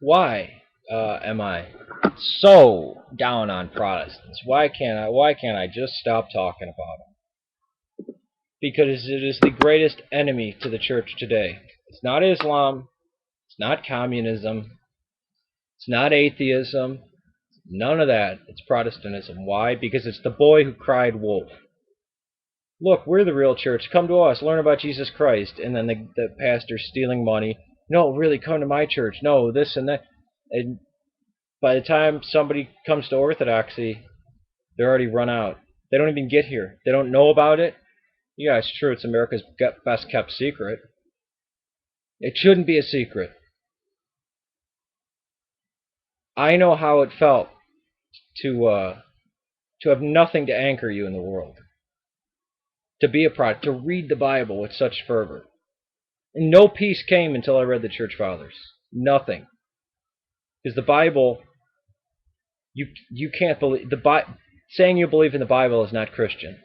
Why am I so down on Protestants? Why can't I just stop talking about them? Because it is the greatest enemy to the church today. It's not Islam, it's not communism, it's not atheism, none of that. It's Protestantism. Why? Because it's the boy who cried wolf. Look, we're the real church. Come to us. Learn about Jesus Christ. And then the pastor's stealing money. No, really, come to my church. No, this and that. And by the time somebody comes to Orthodoxy, they're already run out. They don't even get here. They don't know about it. Yeah, it's true. It's America's best kept secret. It shouldn't be a secret. I know how it felt to have nothing to anchor you in the world. To be a Protestant, to read the Bible with such fervor. And no peace came until I read the Church Fathers. Nothing. Because the Bible, you can't believe saying you believe in the Bible is not Christian.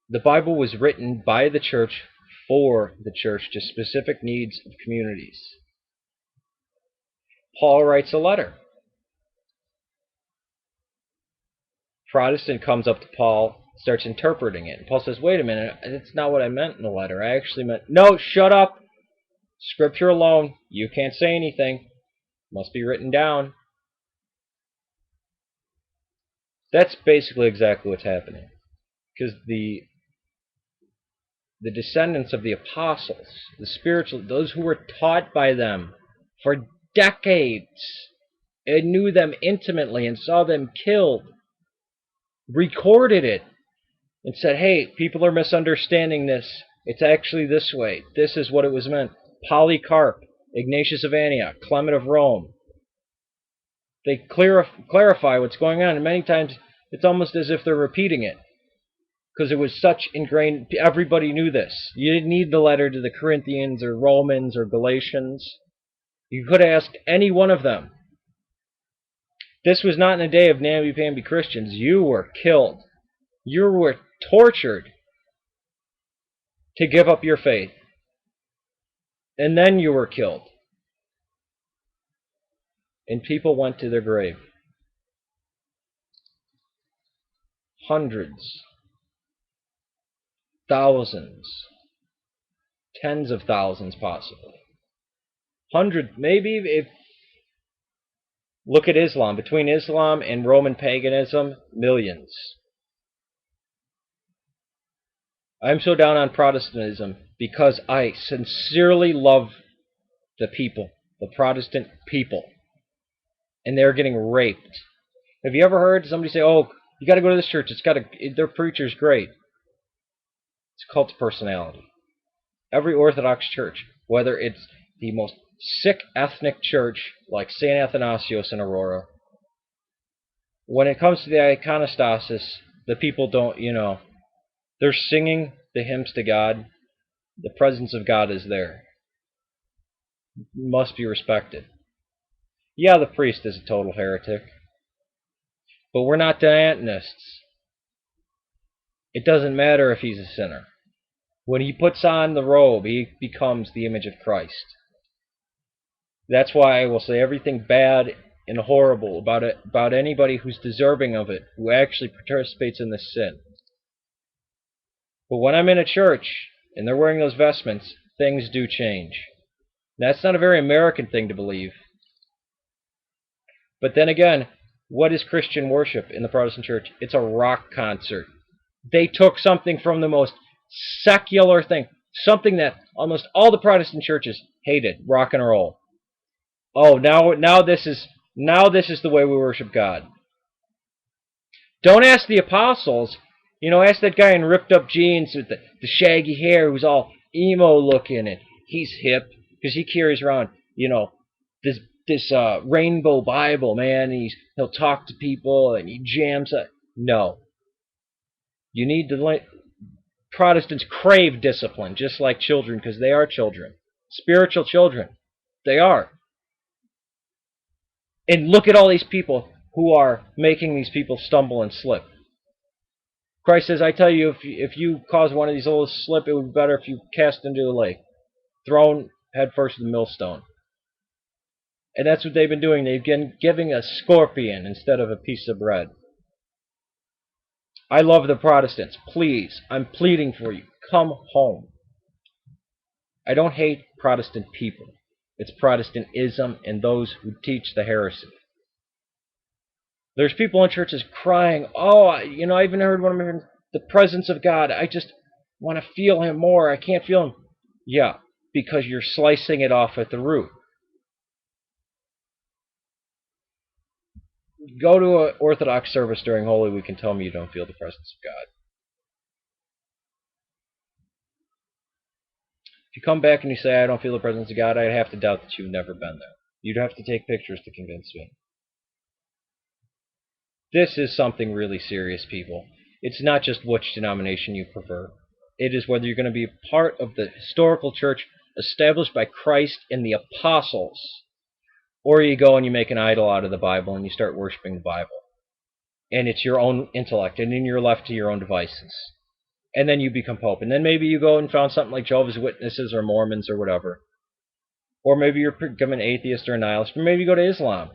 The Bible was written by the church for the church to specific needs of communities. Paul writes a letter. Protestant comes up to Paul, starts interpreting it. And Paul says, wait a minute, that's not what I meant in the letter. I actually meant, no, shut up. Scripture alone. You can't say anything. Must be written down. That's basically exactly what's happening. Because the descendants of the apostles, the spiritual, those who were taught by them for decades and knew them intimately and saw them killed, recorded it and said, hey, people are misunderstanding this. It's actually this way. This is what it was meant. Polycarp, Ignatius of Antioch, Clement of Rome. They clarify what's going on, and many times it's almost as if they're repeating it. Because it was such ingrained, everybody knew this. You didn't need the letter to the Corinthians or Romans or Galatians. You could have asked any one of them. This was not in a day of namby-pamby Christians. You were killed. You were tortured to give up your faith. And then you were killed. And people went to their grave. Hundreds. Thousands. Tens of thousands, possibly. Hundreds, maybe if... Look at Islam. Between Islam and Roman paganism, millions. I'm so down on Protestantism because I sincerely love the people, the Protestant people. And they're getting raped. Have you ever heard somebody say, oh, you got to go to this church, their preacher's great. It's a cult of personality. Every Orthodox church, whether it's the most sick ethnic church like St. Athanasius in Aurora, when it comes to the iconostasis, the people don't, they're singing the hymns to God. The presence of God is there. Must be respected. Yeah, the priest is a total heretic. But we're not Diantonists. It doesn't matter if he's a sinner. When he puts on the robe, he becomes the image of Christ. That's why I will say everything bad and horrible about anybody who's deserving of it, who actually participates in this sin. But when I'm in a church and they're wearing those vestments, things do change. That's not a very American thing to believe. But then again, what is Christian worship in the Protestant church? It's a rock concert. They took something from the most secular thing, something that almost all the Protestant churches hated, rock and roll. Oh, now this is the way we worship God. Don't ask the apostles. Ask that guy in ripped up jeans with the shaggy hair who's all emo looking, and he's hip because he carries around, this rainbow Bible, man. And he'll talk to people and he jams it. No. You need to Protestants crave discipline, just like children, because they are children. Spiritual children. They are. And look at all these people who are making these people stumble and slip. Christ says, I tell you, if you cause one of these little slip, it would be better if you cast into the lake, thrown headfirst to the millstone. And that's what they've been doing. They've been giving a scorpion instead of a piece of bread. I love the Protestants. Please, I'm pleading for you. Come home. I don't hate Protestant people. It's Protestantism and those who teach the heresy. There's people in churches crying, oh, I even heard one of them, the presence of God. I just want to feel him more. I can't feel him. Yeah, because you're slicing it off at the root. Go to an Orthodox service during Holy Week and tell me you don't feel the presence of God. If you come back and you say, I don't feel the presence of God, I'd have to doubt that you've never been there. You'd have to take pictures to convince me. This is something really serious, people. It's not just which denomination you prefer. It is whether you're going to be part of the historical church established by Christ and the apostles, or you go and you make an idol out of the Bible and you start worshiping the Bible. And it's your own intellect, and then you're left to your own devices. And then you become Pope. And then maybe you go and found something like Jehovah's Witnesses or Mormons or whatever. Or maybe you're become an atheist or a nihilist. Or maybe you go to Islam.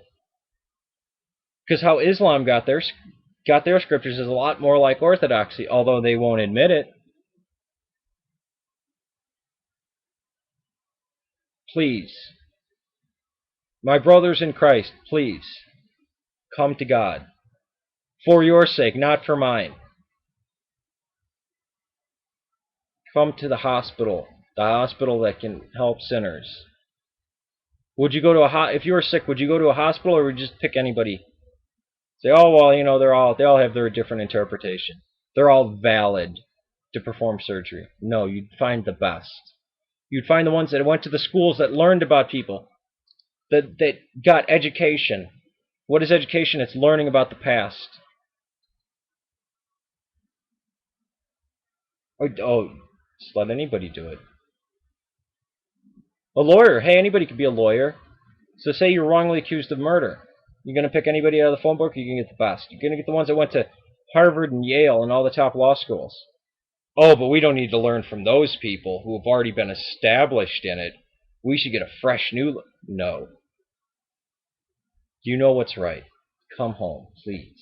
Because how Islam got their scriptures is a lot more like Orthodoxy, although they won't admit it. Please, my brothers in Christ, please, come to God. For your sake, not for mine. Come to the hospital that can help sinners. Would you go to if you were sick, would you go to a hospital, or would you just pick anybody? Say, oh, well, they all have their different interpretation. They're all valid to perform surgery. No, you'd find the best. You'd find the ones that went to the schools that learned about people, that got education. What is education? It's learning about the past. Oh, just let anybody do it. A lawyer. Hey, anybody could be a lawyer. So say you're wrongly accused of murder. You're going to pick anybody out of the phone book, or you're going to get the best. You're going to get the ones that went to Harvard and Yale and all the top law schools. Oh, but we don't need to learn from those people who have already been established in it. We should get a fresh new... No. You know what's right. Come home, please.